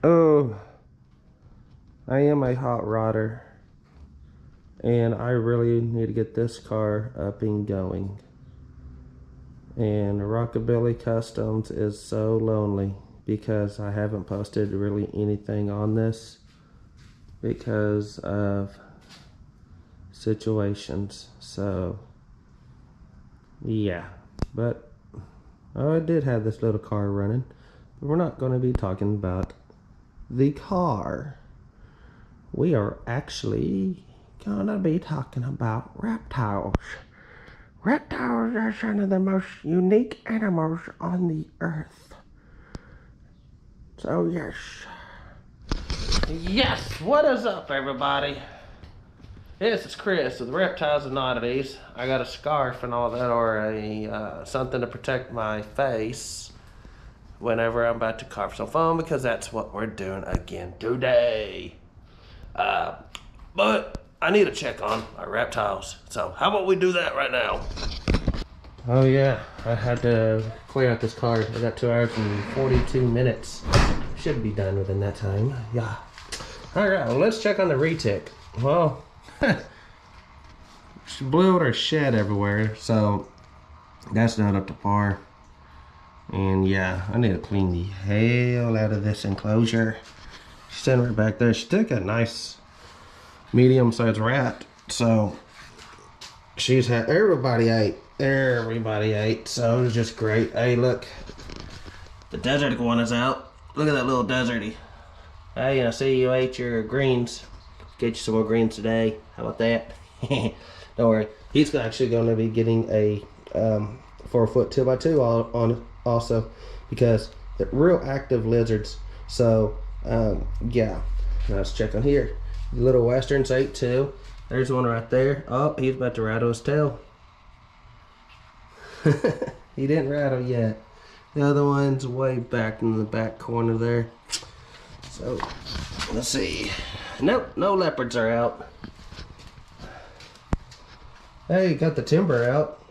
Oh, I am a hot rodder, and I really need to get this car up and going. And Rockabilly Customs is so lonely because I haven't posted really anything on this because of situations. So yeah, but I did have this little car running, but we're not going to be talking about the car. We are actually gonna be talking about reptiles. Reptiles are some of the most unique animals on the earth. So yes. Yes, what is up everybody? This is Chris with Reptiles and Oddities. I got a scarf and all that, or a something to protect my face whenever I'm about to carve some foam, because that's what we're doing again today. But I need to check on our reptiles. So how about we do that right now? Oh yeah, I had to clear out this car. I got 2 hours and 42 minutes. Should be done within that time. Yeah. All right, well, let's check on the retic. Well, she blew out her shed everywhere, so that's not up to par. And yeah, I need to clean the hell out of this enclosure. She's sitting right back there. She took a nice medium-sized rat, so she's had everybody ate, so it was just great. Hey, look, the desert one is out. Look at that little deserty. Hey, I see you ate your greens. Get you some more greens today. How about that? Don't worry, he's actually going to be getting a 4-foot 2x2 on also, because they're real active lizards. So yeah, let's check on here. The little westerns ate too. There's one right there. Oh, he's about to rattle his tail. He didn't rattle yet. The other one's way back in the back corner there. So let's see. Nope, no leopards are out. Hey, got the timber out.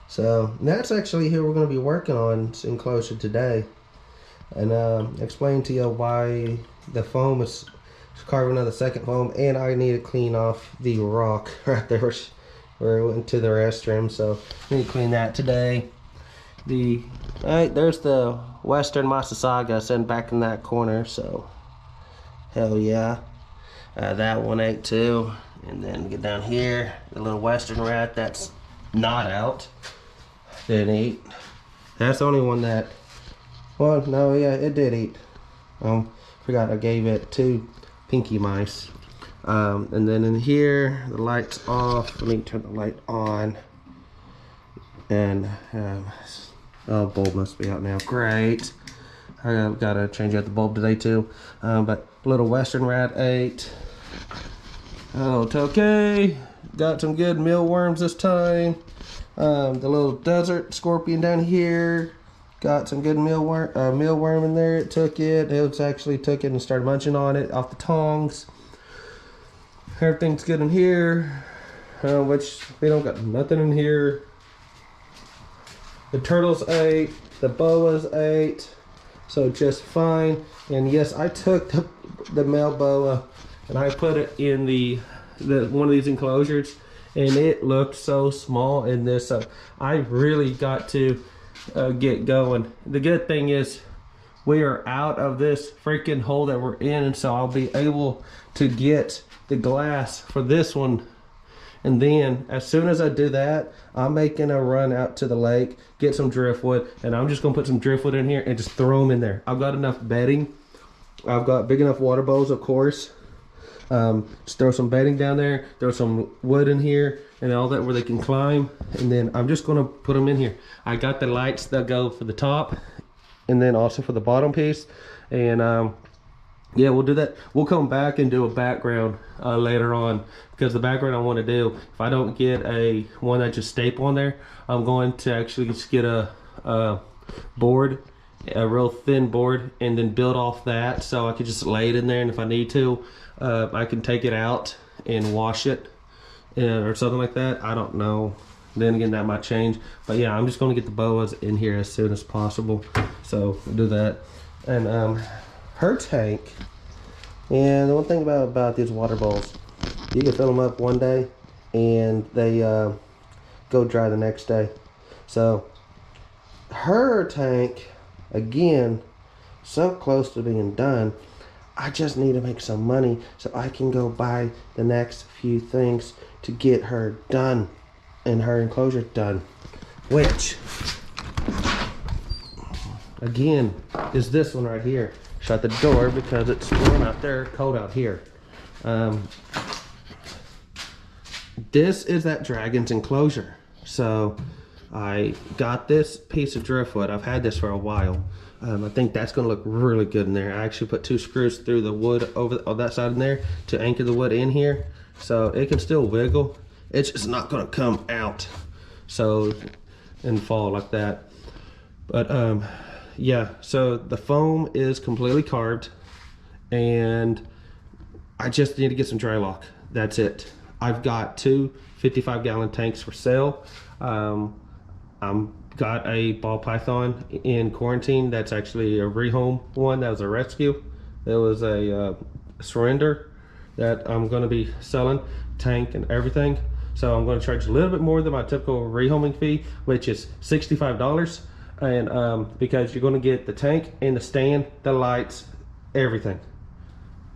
So that's actually who we're going to be working on this enclosure today, and explain to you why the foam is carving another second foam, and I need to clean off the rock right there where it went to the restroom. So I need to clean that today. Alright, there's the Western Massasauga sitting back in that corner, so hell yeah. That one ate too. And then get down here, the little Western rat that's not out didn't eat. That's the only one that, well, no, yeah, it did eat. Forgot I gave it 2 pinky mice. And then in here, the light's off. Let me turn the light on. And oh, bulb must be out now. Great. I gotta change out the bulb today too. But little Western rat ate. Oh, it's okay. Got some good mealworms this time. The little desert scorpion down here got some good mealworm in there. It took it. It actually took it and started munching on it off the tongs. Everything's good in here, which we don't got nothing in here. The turtles ate. The boas ate. So just fine. And yes, I took the male boa and I put it in the one of these enclosures, and it looked so small in this. So I really got to get going. The good thing is we are out of this freaking hole that we're in, and so I'll be able to get the glass for this one. And then as soon as I do that, I'm making a run out to the lake, get some driftwood, and I'm just gonna put some driftwood in here and just throw them in there. I've got enough bedding. I've got big enough water bowls, of course. Just throw some bedding down there, throw some wood in here and all that where they can climb, and then I'm just gonna put them in here. I got the lights that go for the top and then also for the bottom piece, and yeah, we'll do that. We'll come back and do a background later on, because the background I want to do, if I don't get one that just staple on there, I'm going to actually just get a board, a real thin board, and then build off that, so I could just lay it in there, and if I need to, I can take it out and wash it or something like that. I don't know. Then again, that might change. But yeah, I'm just going to get the boas in here as soon as possible. So we'll do that. And her tank, and the one thing about these water bowls, you can fill them up one day and they go dry the next day. So her tank, again, so close to being done. I just need to make some money so I can go buy the next few things to get her done and her enclosure done, which again is this one right here. Shut the door because it's warm out there, cold out here. This is that dragon's enclosure. So I got this piece of driftwood. I've had this for a while. I think that's going to look really good in there. I actually put 2 screws through the wood over on that side in there to anchor the wood in here, so it can still wiggle. It's just not going to come out so and fall like that. But yeah, so the foam is completely carved, and I just need to get some dry lock. That's it. I've got 2 55-gallon tanks for sale. I'm got a ball python in quarantine. That's actually a rehome one. That was a rescue. It was a surrender that I'm going to be selling, tank and everything. So I'm going to charge a little bit more than my typical rehoming fee, which is $65. And because you're going to get the tank and the stand, the lights, everything.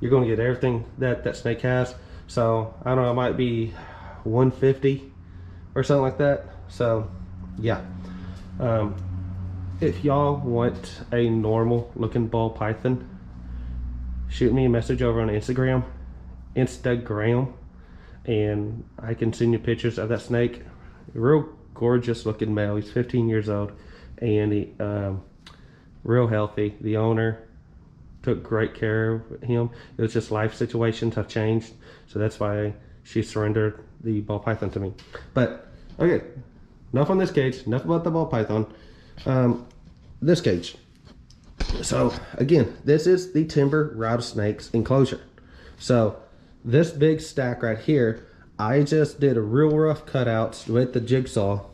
You're going to get everything that snake has. So I don't know, it might be $150 or something like that. So yeah. If y'all want a normal looking ball python, shoot me a message over on Instagram, and I can send you pictures of that snake. Real gorgeous looking male. He's 15 years old, and he real healthy. The owner took great care of him. It was just life situations have changed, so that's why she surrendered the ball python to me. But okay, enough on this cage, enough about the ball python. This cage. So again, this is the timber rattlesnake's enclosure. So this big stack right here, I just did a real rough cutouts with the jigsaw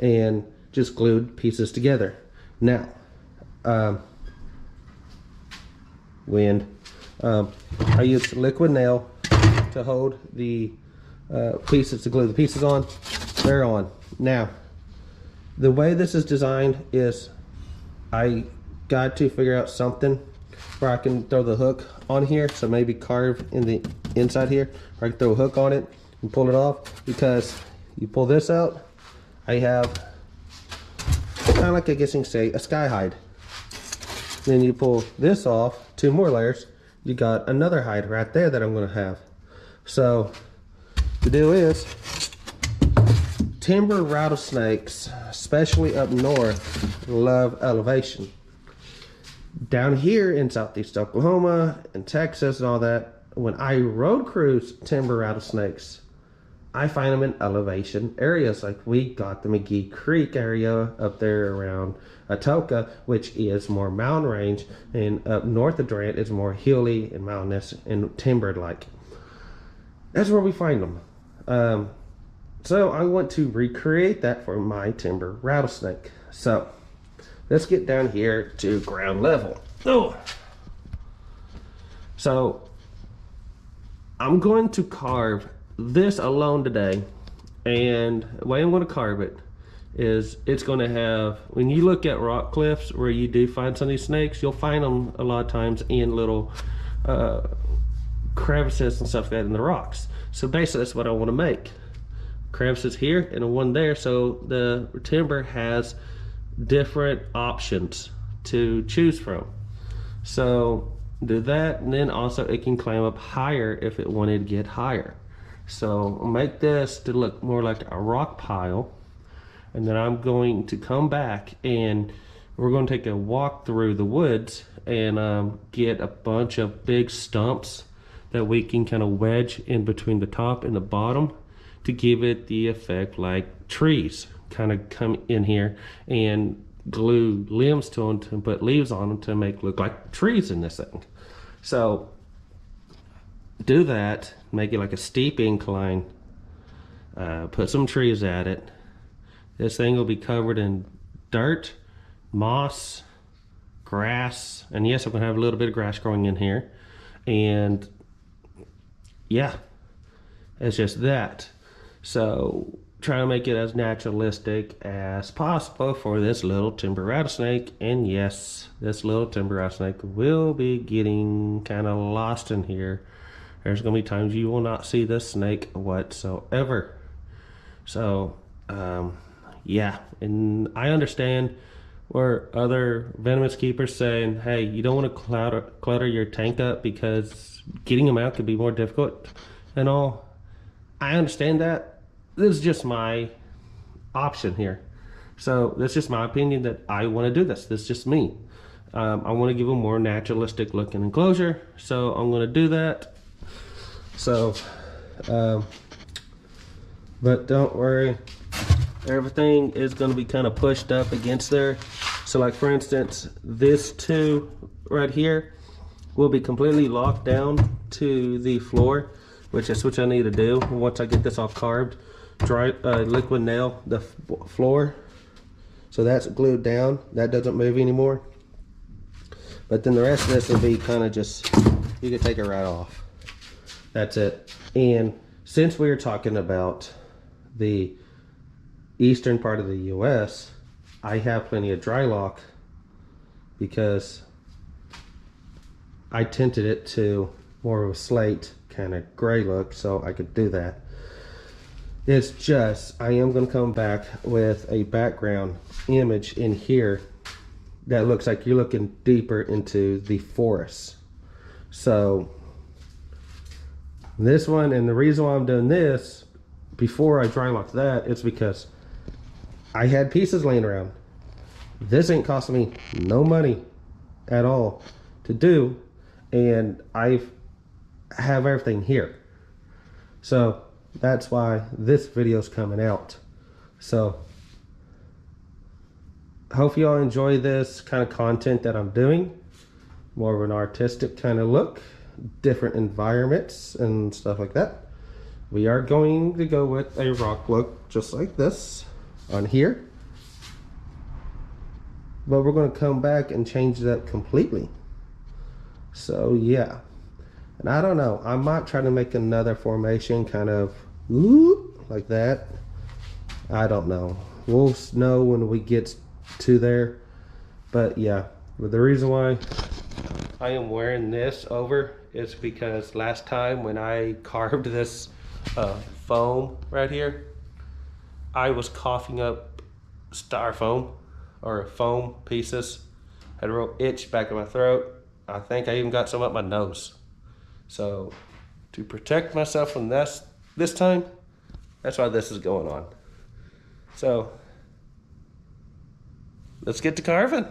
and just glued pieces together. Now, I used liquid nail to hold the pieces, to glue the pieces on. They're on. Now, the way this is designed is I got to figure out something where I can throw the hook on here, so maybe carve in the inside here, or I can throw a hook on it and pull it off, because you pull this out, I have kind of like, I guess you can say, a sky hide. Then you pull this off, 2 more layers, you got another hide right there that I'm going to have. So the deal is, timber rattlesnakes, especially up north, love elevation. Down here in southeast Oklahoma and Texas and all that, when I road cruise timber rattlesnakes, I find them in elevation areas. Like we got the McGee Creek area up there around Atoka, which is more mountain range, and up north of Durant is more hilly and mountainous and timbered like. That's where we find them. So I want to recreate that for my timber rattlesnake. So let's get down here to ground level. Oh. So I'm going to carve this alone today, and the way I'm going to carve it is it's going to have, when you look at rock cliffs where you do find some of these snakes, you'll find them a lot of times in little crevices and stuff like that in the rocks. So basically that's what I want to make. Crevices here and one there, so the timber has different options to choose from. So do that, and then also it can climb up higher if it wanted to get higher. So I'll make this to look more like a rock pile, and then I'm going to come back and we're going to take a walk through the woods and get a bunch of big stumps that we can kind of wedge in between the top and the bottom to give it the effect like trees. Kind of come in here and glue limbs to them to put leaves on them to make look like trees in this thing. So do that, make it like a steep incline, put some trees at it. This thing will be covered in dirt, moss, grass, and yes, I'm gonna have a little bit of grass growing in here, and yeah, it's just that. So try to make it as naturalistic as possible for this little timber rattlesnake. And yes, this little timber rattlesnake will be getting kind of lost in here. There's gonna be times you will not see this snake whatsoever. So yeah, and I understand where other venomous keepers saying, hey, you don't want to clutter your tank up because getting them out could be more difficult and all. I understand that. This is just my option here. So that's just my opinion that I want to do this. This is just me. I want to give a more naturalistic looking enclosure, so I'm going to do that. So, but don't worry, everything is going to be kind of pushed up against there. So like for instance, this two right here will be completely locked down to the floor, which is what I need to do once I get this all carved. Dry liquid nail the floor, so that's glued down, that doesn't move anymore. But then the rest of this will be kind of just, you can take it right off. That's it. And since we were talking about the eastern part of the US, I have plenty of dry lock because I tinted it to more of a slate kind of gray look, so I could do that. It's just, I am going to come back with a background image in here that looks like you're looking deeper into the forest. So this one, and the reason why I'm doing this before I dry lock that, it's because I had pieces laying around. This ain't costing me no money at all to do, and I have everything here. So that's why this video is coming out. So hope you all enjoy this kind of content that I'm doing. More of an artistic kind of look, different environments and stuff like that. We are going to go with a rock look just like this on here, but we're going to come back and change that completely. So yeah, and I don't know, I might try to make another formation kind of like that. I don't know, we'll know when we get to there. But yeah, but the reason why I am wearing this over is because last time when I carved this foam right here, I was coughing up styrofoam or foam pieces. Had a real itch back in my throat. I think I even got some up my nose. So to protect myself from this time, that's why this is going on. So let's get to carving.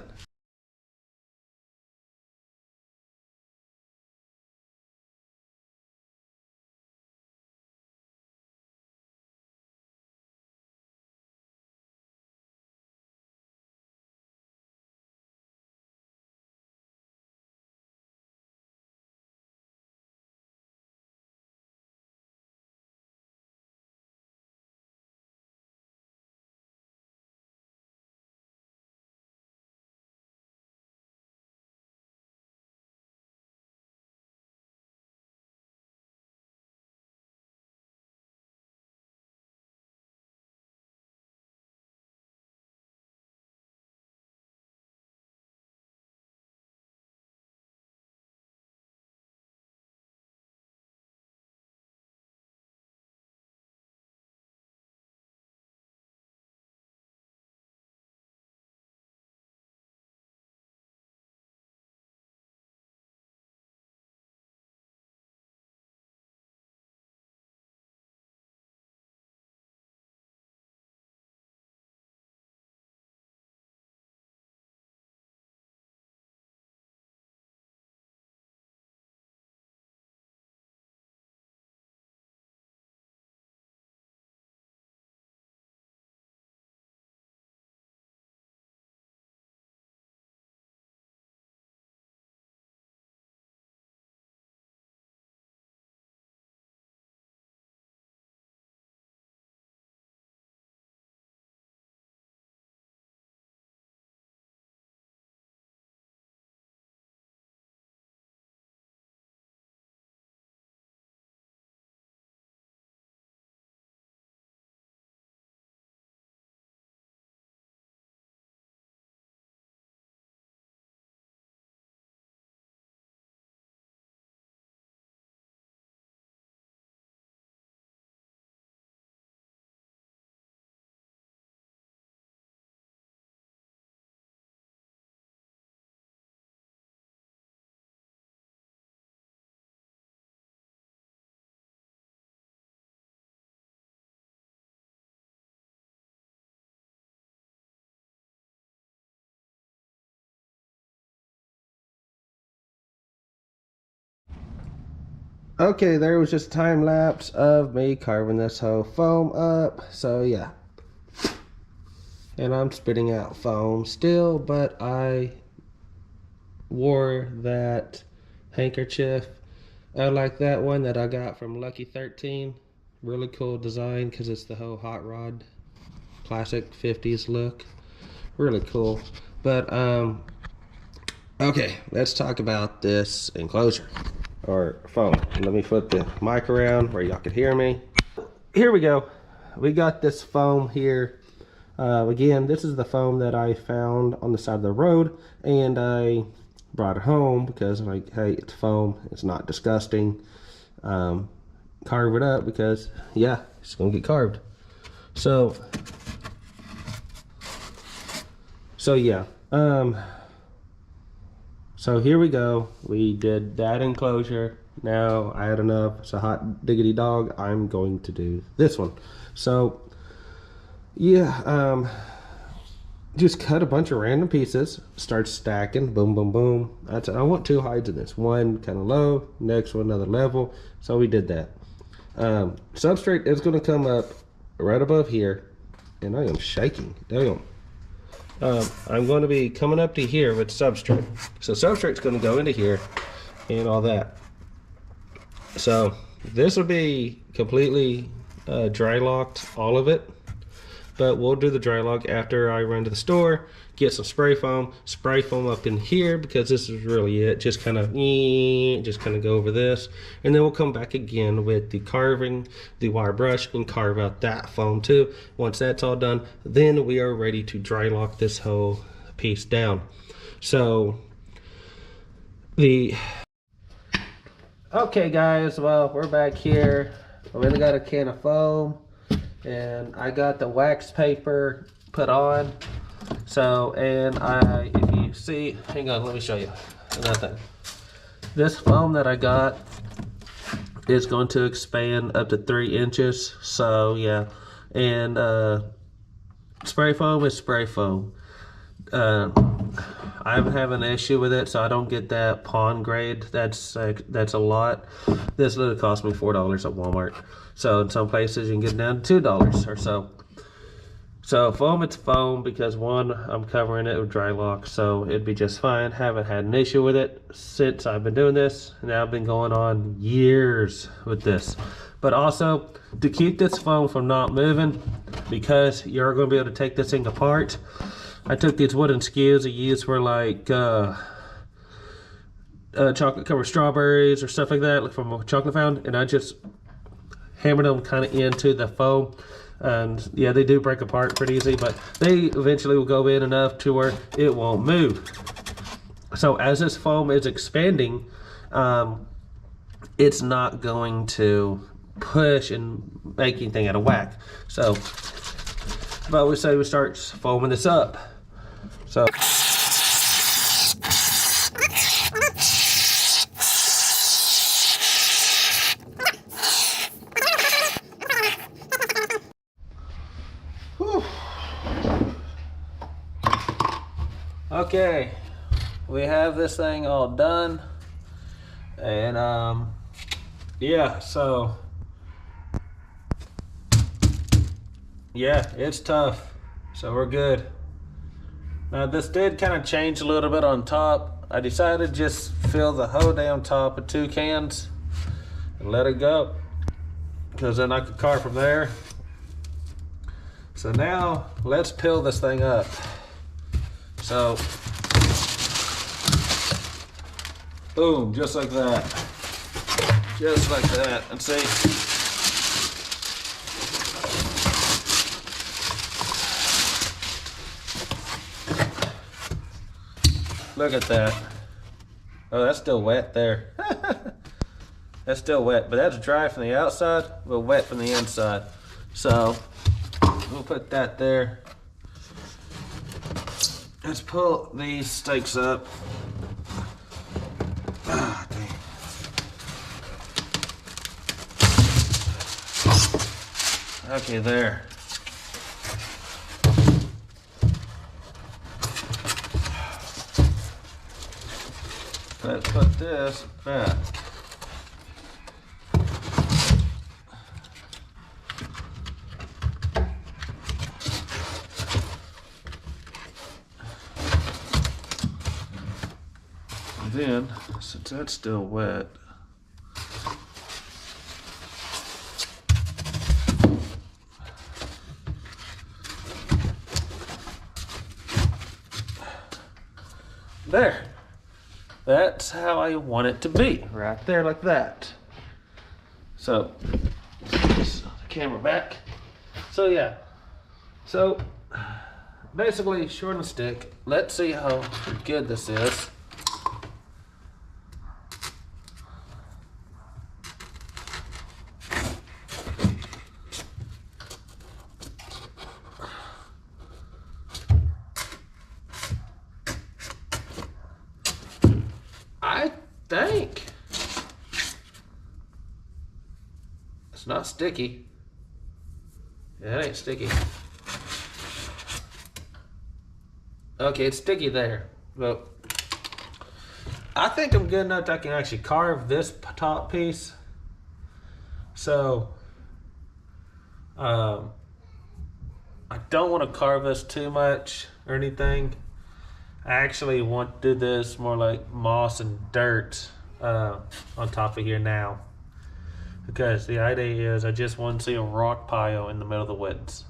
Okay, there was just a time lapse of me carving this whole foam up. So yeah. And I'm spitting out foam still, but I wore that handkerchief like that one that I got from Lucky 13. Really cool design because it's the whole hot rod classic 50s look. Really cool. But okay, let's talk about this enclosure or foam. Let me flip the mic around where y'all could hear me. Here we go. We got this foam here. Again, this is the foam that I found on the side of the road, and I brought it home because I'm like, hey, it's foam, it's not disgusting. Carve it up because yeah, it's gonna get carved. So yeah, so here we go. We did that enclosure. Now I had enough. It's a hot diggity dog. I'm going to do this one. So yeah, just cut a bunch of random pieces, start stacking, boom, boom, boom. I want two hides in this. One kind of low, next one another level. So we did that. Substrate is going to come up right above here, and I am shaking. Damn. I'm going to be coming up to here with substrate. So substrate's going to go into here and all that. So this will be completely dry locked, all of it. But we'll do the dry lock after I run to the store, get some spray foam up in here because this is really it. Just kind of go over this, and then we'll come back again with the carving, the wire brush, and carve out that foam too. Once that's all done, then we are ready to dry lock this whole piece down. So okay guys, well, we're back here. I really got a can of foam, and I got the wax paper put on. So, and if you see, hang on, let me show you another thing. This foam that I got is going to expand up to 3 inches. So yeah, and spray foam is spray foam. I'm having an issue with it, so I don't get that pawn grade. That's a lot. This literally cost me $4 at Walmart. So in some places you can get it down to $2 or so. So foam, it's foam because one, I'm covering it with dry lock, so it'd be just fine. Haven't had an issue with it since I've been doing this. Now I've been going on years with this. But also to keep this foam from not moving, because you're going to be able to take this thing apart. I took these wooden skews I used for like chocolate covered strawberries or stuff like that, like from a chocolate fountain, and I just hammered them kind of into the foam. And yeah, they do break apart pretty easy, but they eventually will go in enough to where it won't move. So as this foam is expanding, it's not going to push and make anything out of whack. So, but we say we start foaming this up. So okay, we have this thing all done, and yeah, so yeah, it's tough, so we're good. Now this did kind of change a little bit on top. I decided to just fill the whole damn top with 2 cans and let it go, because then I could carve from there. So now let's peel this thing up. So boom, just like that, just like that. And see, look at that. Oh, that's still wet there. That's still wet, but that's dry from the outside, but wet from the inside. So we'll put that there. Let's pull these stakes up. Ah, dang. Okay, there. Let's put this back. Then, since that's still wet, there. That's how I want it to be, right there like that. So, the camera back. So yeah, so basically short and stick. Let's see how good this is. I think it's not sticky. Yeah, it ain't sticky. Okay, it's sticky there, but I think I'm good enough that I can actually carve this top piece. So, I don't want to carve this too much or anything. I actually want to do this more like moss and dirt on top of here now. Because the idea is I just want to see a rock pile in the middle of the woods.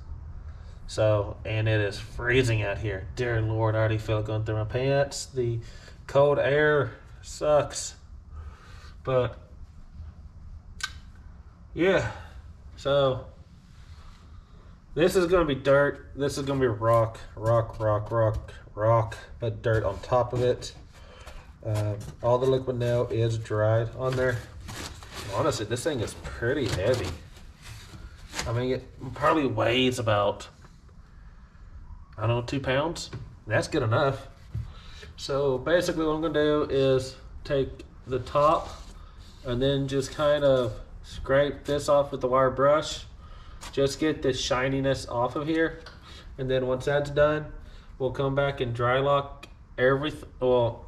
So, and it is freezing out here. Dear Lord, I already feel it going through my pants. The cold air sucks. But, yeah. So, this is going to be dirt. This is going to be rock, but dirt on top of it. All the liquid now is dried on there. Honestly, this thing is pretty heavy. I mean, it probably weighs about, I don't know, 2 pounds. That's good enough. So basically what I'm gonna do is take the top and then just kind of scrape this off with the wire brush. Just get this shininess off of here. And then once that's done, we'll come back and dry lock everything. Well,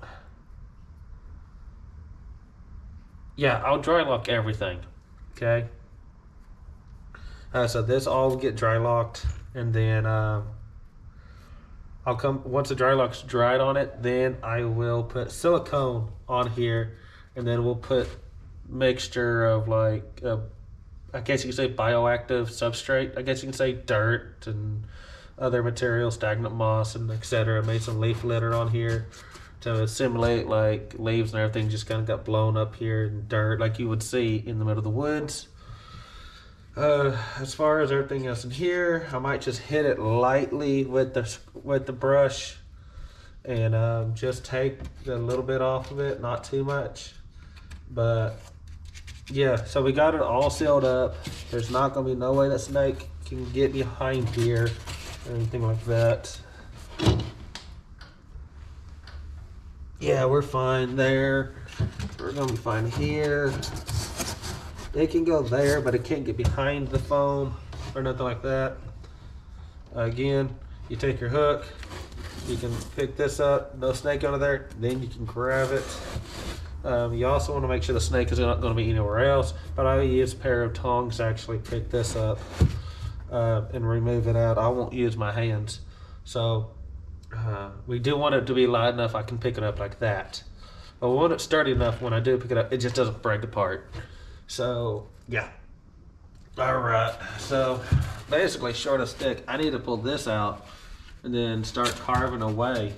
yeah, I'll dry lock everything, okay? So this all will get dry locked, and then I'll come, once the dry lock's dried on it, then I will put silicone on here, and then we'll put mixture of like, I guess you could say bioactive substrate. I guess you can say dirt and other materials, stagnant moss and etc. Made some leaf litter on here to simulate like leaves and everything just kind of got blown up here and dirt like you would see in the middle of the woods. As far as everything else in here, I might just hit it lightly with the brush and just take a little bit off of it, not too much. But yeah, so we got it all sealed up. There's not gonna be no way that snake can get behind here or anything like that. Yeah, we're fine there. We're gonna be fine here. It can go there, but it can't get behind the foam or nothing like that. Again, you take your hook, you can pick this up, no snake under there, then you can grab it. You also want to make sure the snake is not going to be anywhere else, but I use a pair of tongs to actually pick this up and remove it out. I won't use my hands. So we do want it to be light enough I can pick it up like that. But we want it sturdy enough when I do pick it up, it just doesn't break apart. So, yeah. Alright, so basically short of stick, I need to pull this out and then start carving away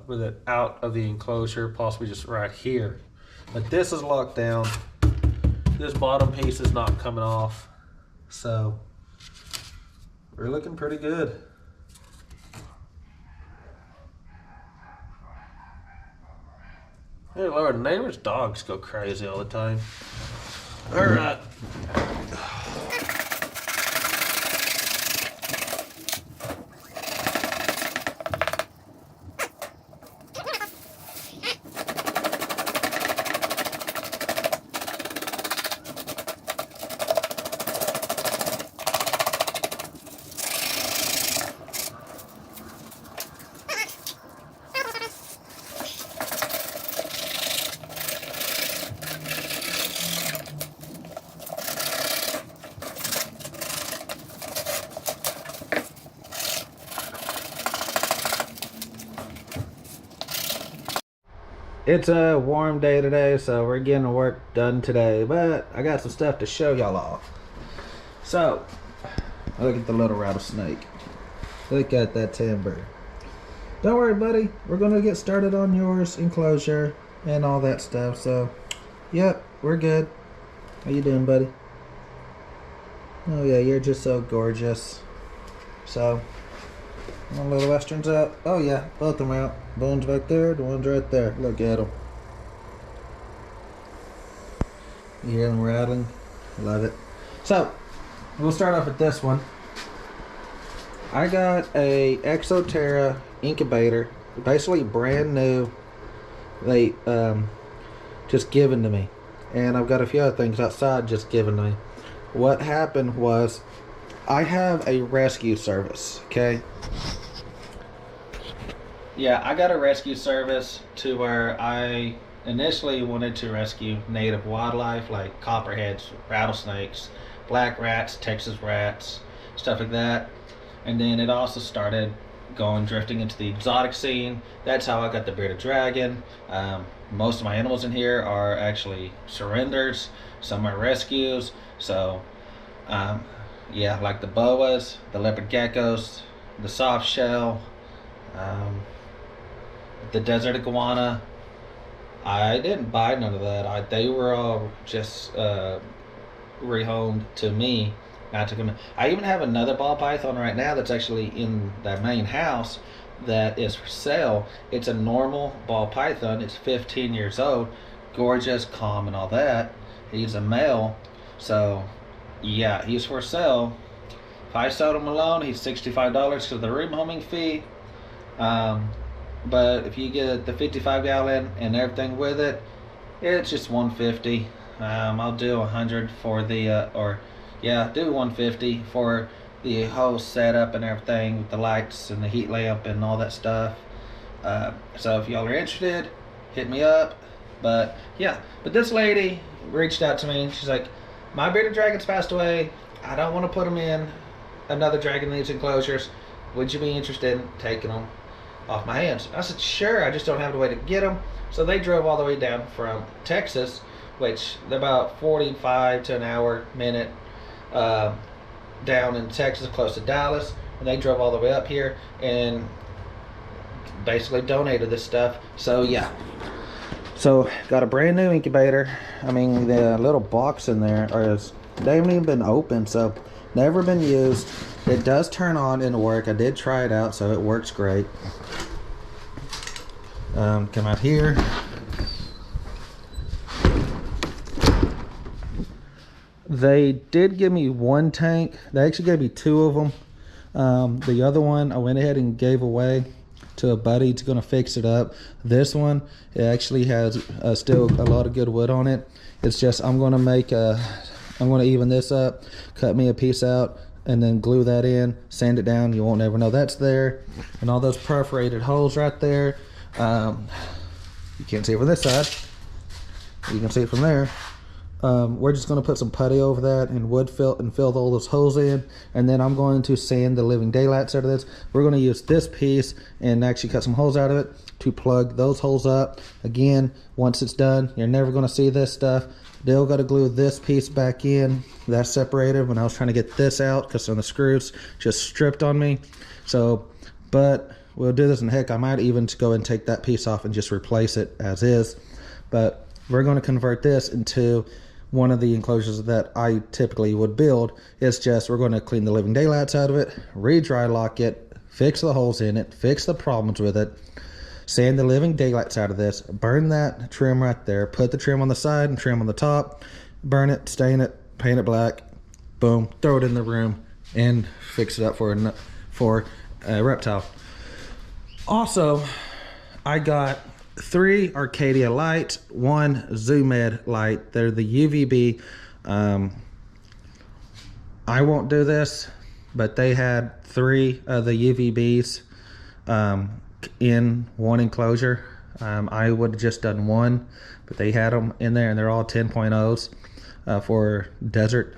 with it out of the enclosure, possibly just right here. But this is locked down. This bottom piece is not coming off. So, we're looking pretty good. Hey Lord, neighbors' dogs go crazy all the time. All right. It's a warm day today, so we're getting work done today. But I got some stuff to show y'all off. So, look at the little rattlesnake. Look at that timber. Don't worry, buddy. We're gonna get started on yours enclosure and all that stuff. So, yep, we're good. How you doing, buddy? Oh yeah, you're just so gorgeous. So, one little western's out. Oh yeah, both of them out. One's back there, the one's right there. Look at them. You hear them rattling? Love it. So, we'll start off with this one. I got a Exoterra incubator, basically brand new. They just given to me, and I've got a few other things outside just given to me. What happened was, I have a rescue service. Okay. Yeah, I got a rescue service to where I initially wanted to rescue native wildlife like copperheads, rattlesnakes, black rats, Texas rats, stuff like that. And then it also started drifting into the exotic scene. That's how I got the bearded dragon. Most of my animals in here are actually surrenders. Some are rescues. So, yeah, like the boas, the leopard geckos, the soft shell, the desert iguana. I didn't buy none of that. They were all just rehomed to me. I took them. I even have another ball python right now that's actually in that main house that is for sale. It's a normal ball python. It's 15 years old, gorgeous, calm, and all that. He's a male, so yeah, he's for sale. If I sold him alone, he's $65 for the room homing fee. But if you get the 55 gallon and everything with it, it's just $150. I'll do $100 for the do $150 for the whole setup and everything with the lights and the heat lamp and all that stuff. So if y'all are interested, hit me up. But yeah, but this lady reached out to me and she's like, my bearded dragon's passed away. I don't want to put him in another dragon in these enclosures. Would you be interested in taking them off my hands? I said, sure, I just don't have the way to get them. So they drove all the way down from Texas, which they're about 45 to an hour minute down in Texas, close to Dallas, and they drove all the way up here and basically donated this stuff. So yeah, so got a brand new incubator. I mean, the little box in there they haven't even been opened, so never been used. It does turn on and work. I did try it out, so it works great. Come out here. They did give me one tank. They actually gave me two of them. The other one I went ahead and gave away to a buddy. He's gonna fix it up. This one, it actually has still a lot of good wood on it. It's just I'm gonna even this up, cut me a piece out, and then glue that in, sand it down. You won't ever know that's there. And all those perforated holes right there. You can't see it from this side. You can see it from there. We're just going to put some putty over that and fill all those holes in, and then I'm going to sand the living daylights out of this. We're going to use this piece and actually cut some holes out of it to plug those holes up. Again, once it's done, you're never going to see this stuff. Still got to glue this piece back in. That's separated when I was trying to get this out because some of the screws just stripped on me. So, but we'll do this, and heck, I might even go and take that piece off and just replace it as is. But we're going to convert this into one of the enclosures that I typically would build. It's just we're going to clean the living daylights out of it, re-dry lock it, fix the holes in it, fix the problems with it, sand the living daylights out of this, burn that trim right there, put the trim on the side and trim on the top, burn it, stain it, paint it black, boom, throw it in the room, and fix it up for a reptile. Also, I got 3 Arcadia lights, 1 Zoomed light. They're the UVB. I won't do this, but they had 3 of the UVBs in one enclosure. I would have just done 1, but they had them in there, and they're all 10.0s for desert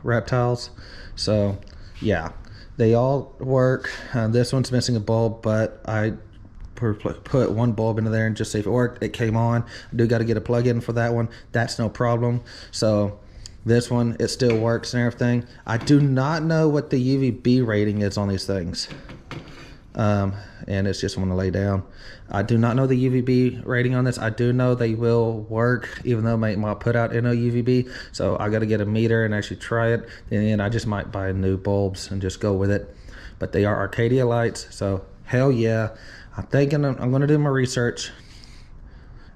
reptiles. So yeah, they all work. This one's missing a bulb, but I put one bulb into there and just see if it worked. It came on. I do got to get a plug in for that one. That's no problem. So this one, it still works and everything. I do not know what the UVB rating is on these things. And it's just want to lay down. I do not know the UVB rating on this. I do know they will work, even though my put out no UVB. So I got to get a meter and actually try it. And then I just might buy new bulbs and just go with it. But they are Arcadia lights, so hell yeah. I'm thinking I'm going to do my research.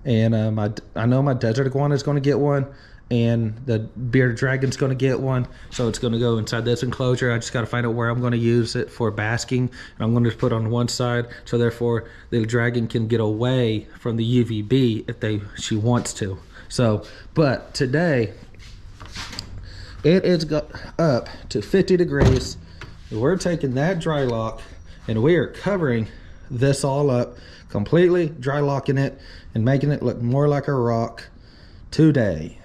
And I know my desert iguana is going to get one. And the bearded dragon's going to get one, so it's going to go inside this enclosure. I just got to find out where I'm going to use it for basking, and I'm going to put it on one side, so therefore the dragon can get away from the UVB if she wants to. So, but today it is up to 50 degrees. We're taking that dry lock and we are covering this all up, completely dry locking it and making it look more like a rock today.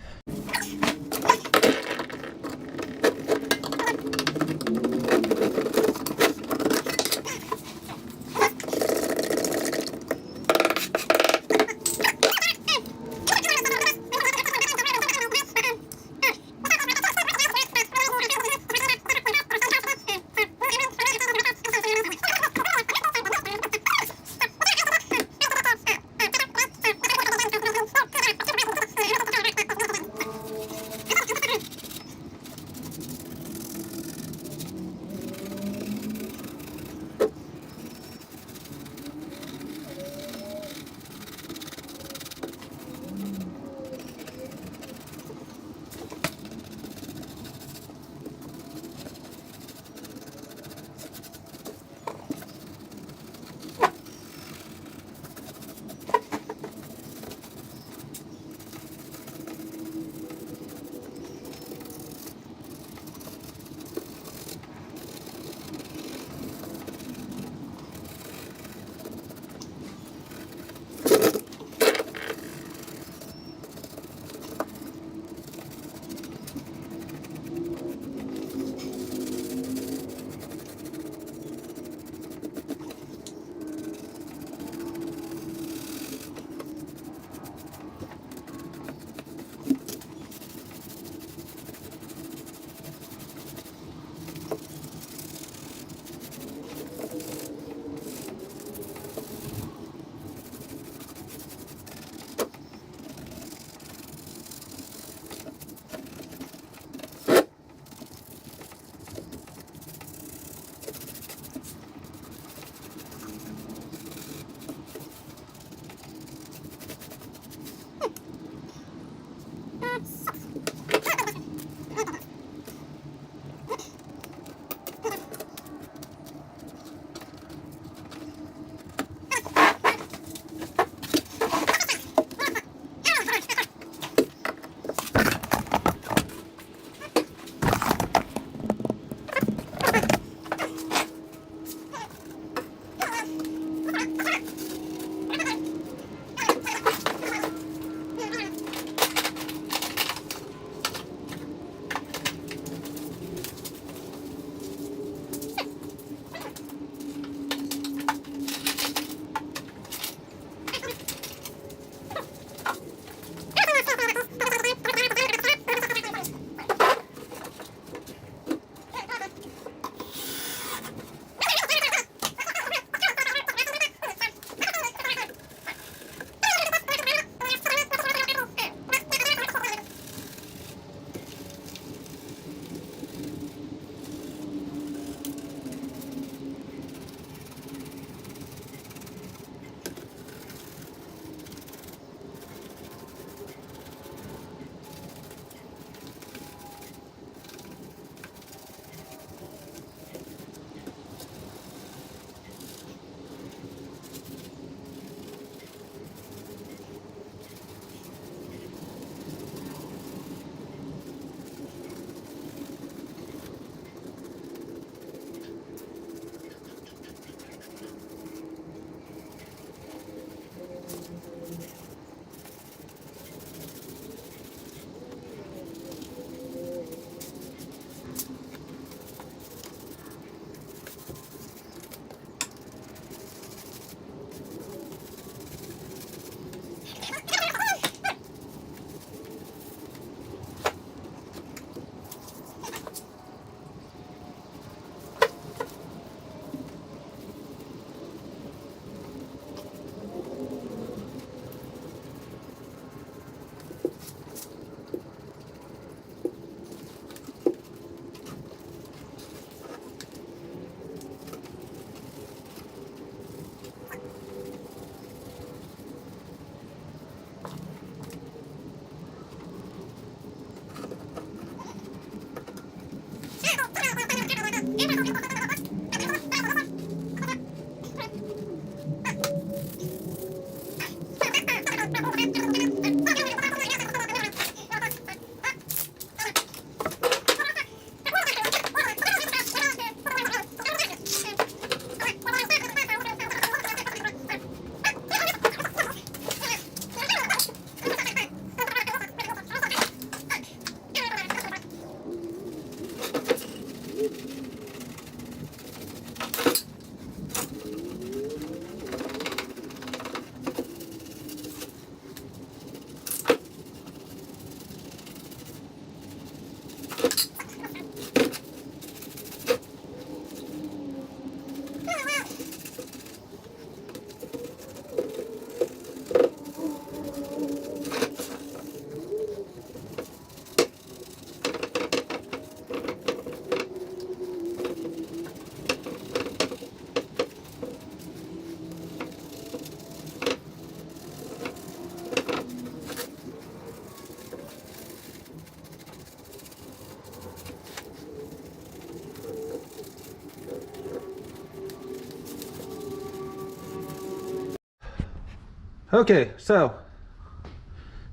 Okay, so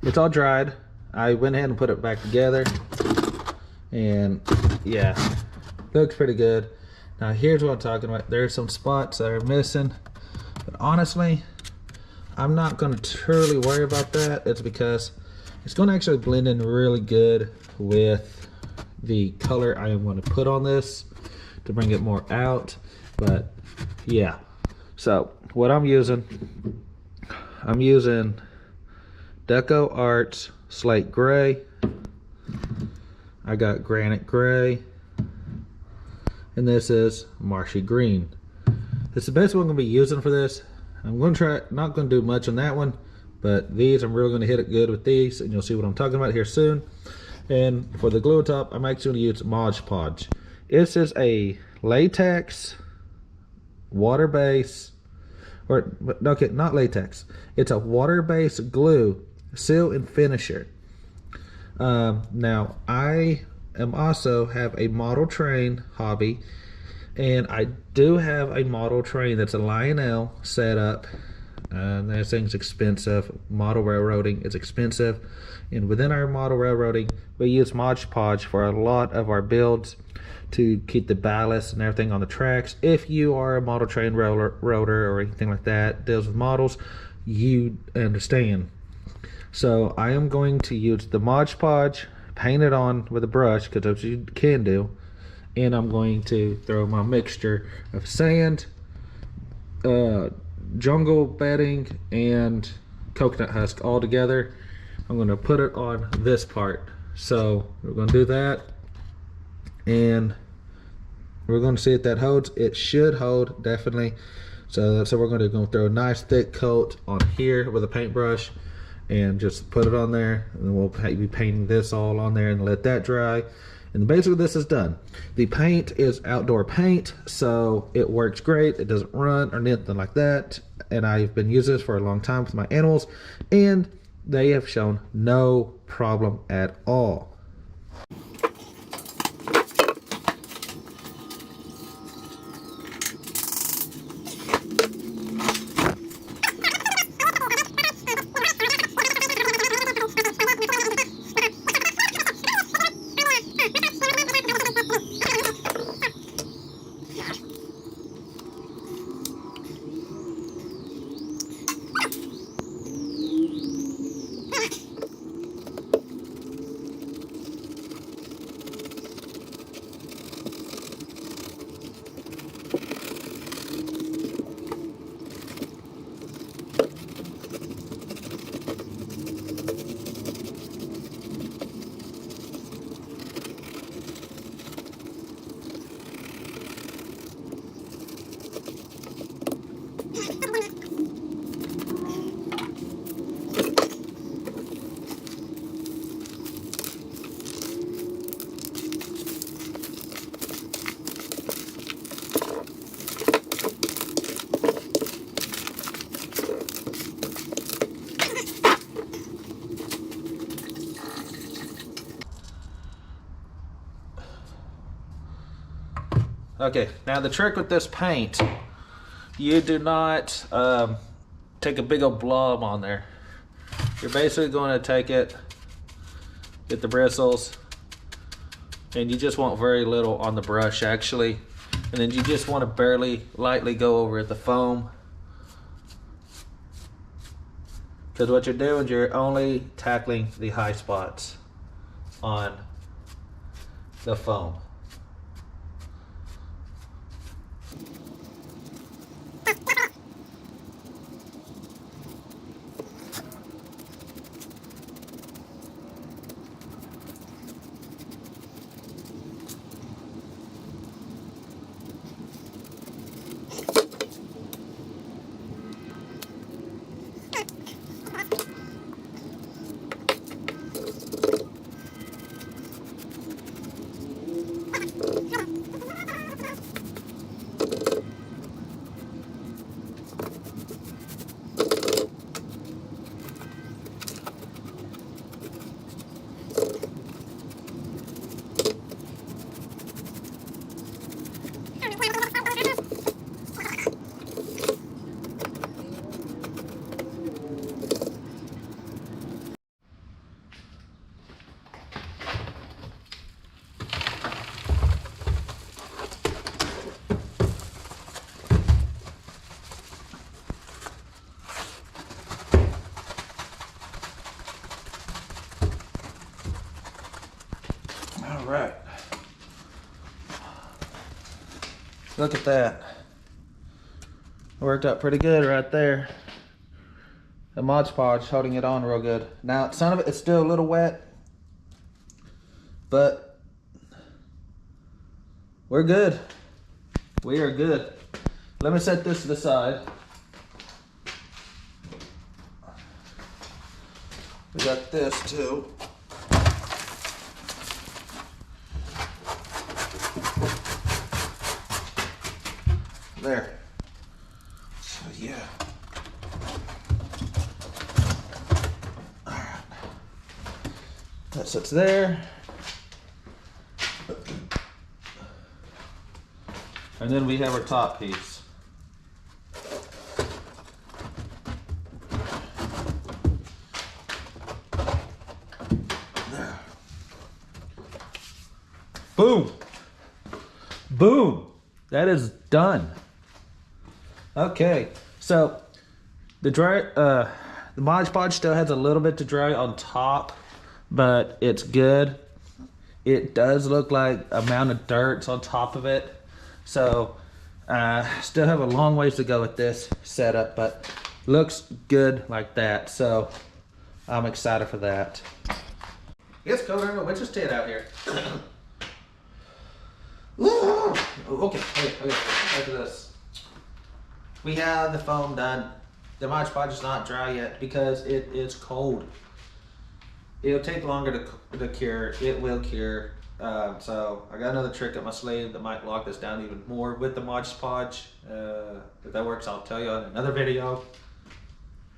it's all dried. I went ahead and put it back together, and yeah, looks pretty good. Now here's what I'm talking about. There's some spots that are missing, but honestly, I'm not going to truly worry about that. It's because it's going to actually blend in really good with the color I am going to put on this to bring it more out. But yeah, so what I'm using Deco Arts Slate Gray. I got Granite Gray, and this is Marshy Green. It's the best one I'm going to be using for this. I'm going to try, not going to do much on that one, but these, I'm really going to hit it good with these, and you'll see what I'm talking about here soon. And for the glue on top, I'm actually going to use Mod Podge. This is a latex, water-based, or okay, not latex. It's a water-based glue, seal and finisher. Now I am also have a model train hobby, and I do have a model train that's a Lionel setup. That thing's expensive. Model railroading is expensive, and within our model railroading, we use Mod Podge for a lot of our builds to keep the ballast and everything on the tracks. If you are a model train roader or anything like that, deals with models, you understand. So I am going to use the Mod Podge, paint it on with a brush, because that's what you can do, and I'm going to throw my mixture of sand, jungle bedding, and coconut husk all together. I'm going to put it on this part. So we're going to do that, and we're going to see if that holds. It should hold, definitely. So we're going to throw a nice thick coat on here with a paintbrush and just put it on there, and then we'll be painting this all on there and let that dry. And basically this is done. The paint is outdoor paint, so it works great. It doesn't run or anything like that, and I've been using this for a long time with my animals, and they have shown no problem at all. Okay, now the trick with this paint, you do not take a big old blob on there. You're basically going to take it, get the bristles, and you just want very little on the brush actually, and then you just want to barely lightly go over the foam, because what you're doing is you're only tackling the high spots on the foam. Look at that. Worked out pretty good right there. The Mod Podge holding it on real good. Now, some of it is still a little wet, but we're good. We are good. Let me set this to the side. We got this too. There. So yeah. Alright. That sits there. And then we have our top piece. There. Boom. Boom. That is done. Okay, so the Mod Podge still has a little bit to dry on top, but it's good. It does look like a mound of dirt's on top of it, so still have a long ways to go with this setup, but looks good like that. So I'm excited for that. It's colder than a witch's tit out here. Okay, back to this. We have the foam done. The Mod Podge is not dry yet because it is cold. It'll take longer to cure. It will cure. So I got another trick up my sleeve that might lock this down even more with the Mod Podge. If that works, I'll tell you in another video.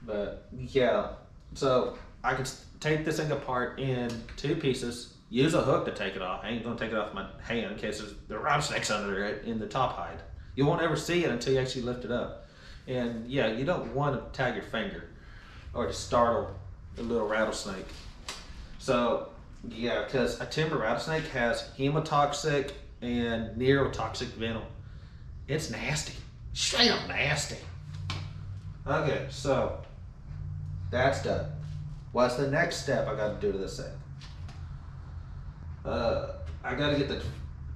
But yeah, so I can take this thing apart in 2 pieces. Use a hook to take it off. I ain't gonna take it off my hand in case the rattlesnake's under it in the top hide. You won't ever see it until you actually lift it up. And yeah, you don't want to tag your finger or to startle the little rattlesnake. So yeah, because a timber rattlesnake has hemotoxic and neurotoxic venom. It's nasty, straight up nasty. Okay, so that's done. What's the next step I got to do to this thing? I got to get the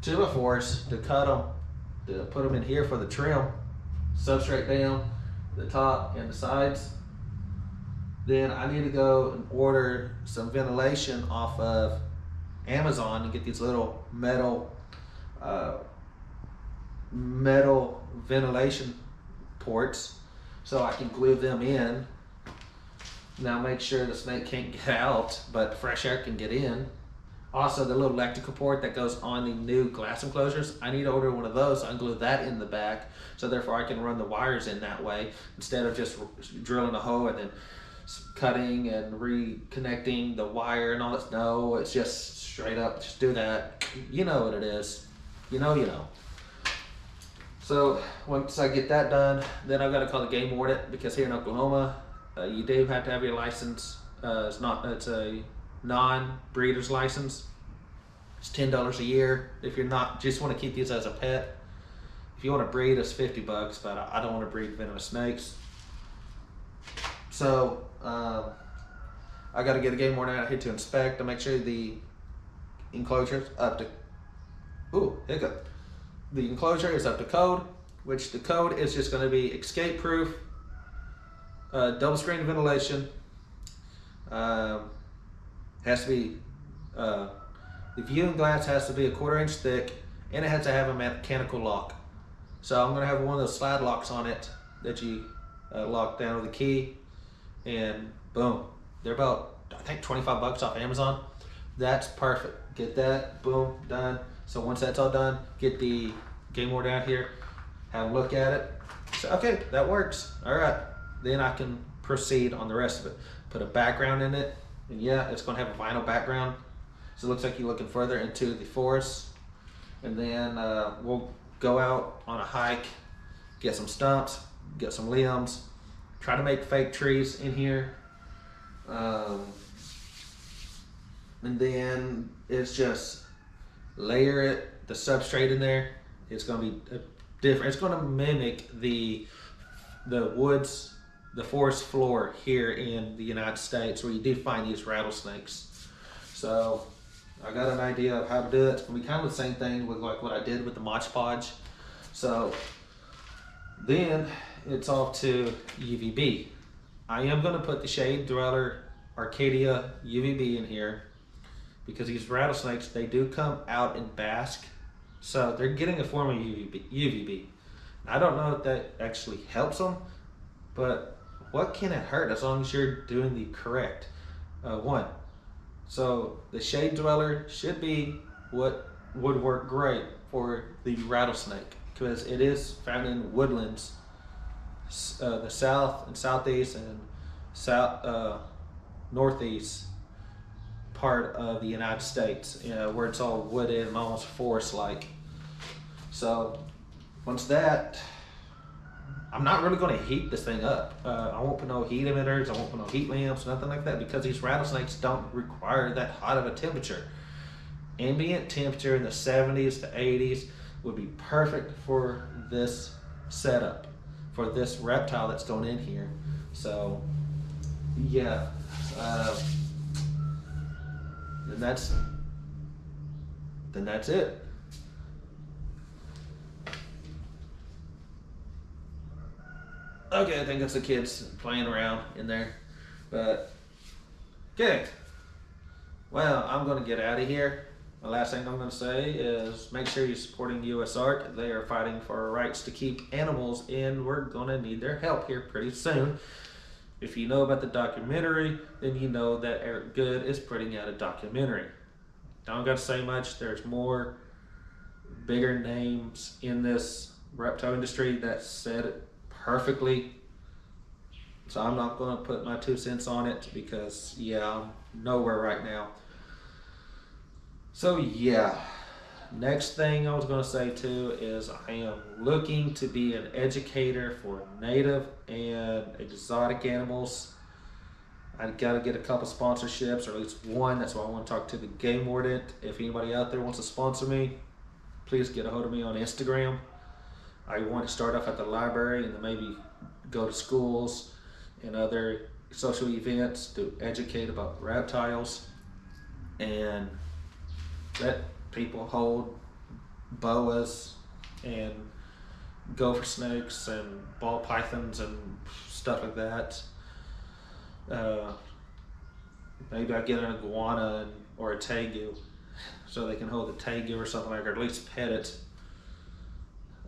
2x4s to cut them, to put them in here for the trim, substrate down the top and the sides. Then I need to go and order some ventilation off of Amazon and get these little metal ventilation ports so I can glue them in. Now make sure the snake can't get out, but fresh air can get in. Also, the little electrical port that goes on the new glass enclosures, I need to order one of those, so I can glue that in the back, so therefore I can run the wires in that way instead of just drilling a hole and then cutting and reconnecting the wire and all that. No, it's just straight up, just do that. You know what it is. You know. So once I get that done, then I've got to call the game warden, because here in Oklahoma, you do have to have your license. It's a non-breeder's license. It's $10 a year. If you're not, just want to keep these as a pet. If you want to breed, it's $50, but I don't want to breed venomous snakes. So I got to get a game warden out here to inspect to make sure the enclosure's up to. Ooh, hiccup. The enclosure is up to code, which the code is just going to be escape proof, double screen ventilation. Has to be, the viewing glass has to be 1/4 inch thick, and it has to have a mechanical lock. So I'm gonna have one of those slide locks on it that you lock down with a key, and boom. They're about, I think, $25 off Amazon. That's perfect. Get that, boom, done. So once that's all done, get the game warden out here, have a look at it. So, okay, that works. All right, then I can proceed on the rest of it. Put a background in it. And yeah, it's going to have a vinyl background, so it looks like you're looking further into the forest. And then we'll go out on a hike, get some stumps, get some limbs, try to make fake trees in here. And then it's just layer it, the substrate in there. It's going to be different. It's going to mimic the woods, the forest floor here in the United States, where you do find these rattlesnakes. So I got an idea of how to do it. It's gonna be kind of the same thing with like what I did with the Mod Podge. So then it's off to UVB. I am going to put the Shade Dweller Arcadia UVB in here because these rattlesnakes, they do come out and bask. So they're getting a form of UVB. I don't know if that actually helps them, but what can it hurt as long as you're doing the correct one? So the Shade Dweller should be what would work great for the rattlesnake because it is found in woodlands, the south and southeast and northeast part of the United States, where it's all wooded and almost forest-like. So once that, I'm not really going to heat this thing up. I won't put no heat emitters, I won't put no heat lamps, nothing like that, because these rattlesnakes don't require that hot of a temperature. Ambient temperature in the 70s to 80s would be perfect for this setup, for this reptile that's going in here. So yeah, then that's it. Okay, I think that's the kids playing around in there. But okay, well, I'm gonna get out of here. The last thing I'm gonna say is make sure you're supporting US Art. They are fighting for our rights to keep animals, and we're gonna need their help here pretty soon. If you know about the documentary, then you know that Eric Good is putting out a documentary. Don't got to say much. There's more bigger names in this reptile industry that said it perfectly. So I'm not going to put my 2 cents on it because, yeah, I'm nowhere right now. So, yeah. Next thing I was going to say too is I am looking to be an educator for native and exotic animals. I got to get a couple sponsorships, or at least one. That's why I want to talk to the game warden. If anybody out there wants to sponsor me, please get a hold of me on Instagram. I want to start off at the library and then maybe go to schools and other social events to educate about reptiles and let people hold boas and gopher snakes and ball pythons and stuff like that. Maybe I get an iguana or a tegu so they can hold the tegu or something like that, or at least pet it.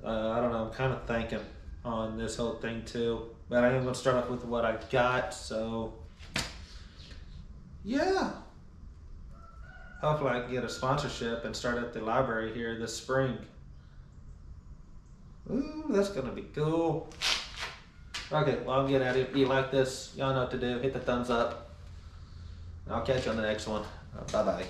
I don't know, I'm kind of thinking on this whole thing too, but I am going to start off with what I've got. So yeah, hopefully I can get a sponsorship and start at the library here this spring. Ooh, that's gonna be cool. Okay, well, I'm getting out of here. If you like this, y'all know what to do. Hit the thumbs up. I'll catch you on the next one. Bye-bye.